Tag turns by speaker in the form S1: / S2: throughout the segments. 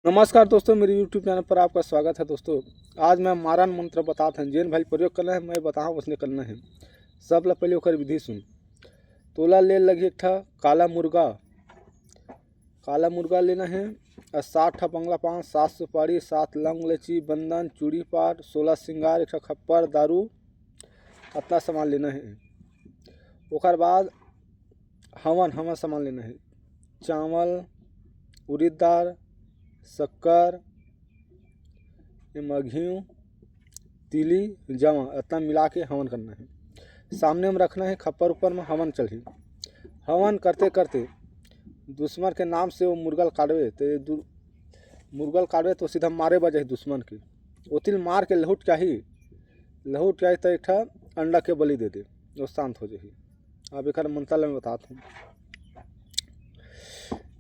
S1: नमस्कार दोस्तों, मेरे YouTube चैनल पर आपका स्वागत है। दोस्तों आज मैं मारन मंत्र बताता हूँ। जेन भाई प्रयोग करना है, मैं बताऊँ उसने करना है। सब ला पहले ओकर विधि सुन। तोला ले लगी एक ठा काला मुर्गा लेना है। 60 ठा बंगला पान, 7 सुपारी, 7 लौंग इलायची, बंधन, चूड़ी पार, 16 श्रृंगार, एक ठा खप्पर, दारू, अपना सामान लेना है। ओकर बाद हवन सामान लेना है। चावल, उड़द दाल, शक्कर, घी, तिली, जवा, इतना मिला के हवन करना है। सामने में रखना है, खप्पर ऊपर में हवन चढ़ी। हवन करते करते दुश्मन के नाम से वो मुर्गल काटवे तो सीधा मारे बजे दुश्मन के। ओतिल मार के लहुट चाहिए तो एक ठा अंडा के बलि दे दे, वो शांत हो जाए। अब एक मंत्र में बताता हूँ।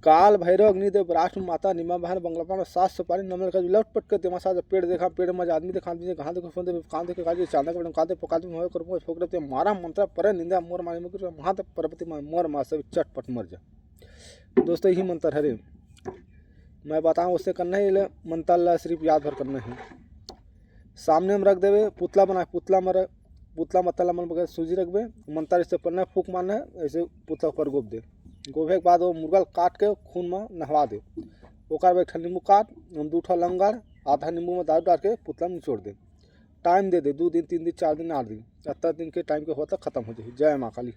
S1: काल भैरव अग्निदेव राष्ट्र माता निमा बहन बंगलापान 7 सुपारी नमल का लौट पट कर दिमाग पेड़ देखा, पेड़ में आदमी देखा, आदमी कहाँ देखो फोन दे कान देखे काजी चांदा के कांदे पकाते में होए कर फोक देते मारा मंत्र पर निंदा मोर मारे में कुछ वहां तक परपति मोर मार सब चटपट मर जा। दोस्तों यही मंत्र है रे, मैं बताऊं उससे करना है। मंत्र ला सिर्फ याद भर करना है। सामने में रख देवे, पुतला बना, पुतला मतला मन बगैर सूजी रखबे, मंत्र इससे पढ़ना है, फूक मारना है, ऐसे पुतला पर गोप दे। गोभे के बाद वो मुर्गल काट के खून में नहवा दे। ओकर बाद एक नींबू काट, 2 ठा लंगर, आधा नींबू में दारू डाल के पुतला में निचोड़ दे। टाइम दे 2 दिन 3 दिन 4 दिन 8 दिन, 70 दिन के टाइम के होता खत्म हो जाए। जय माँ काली।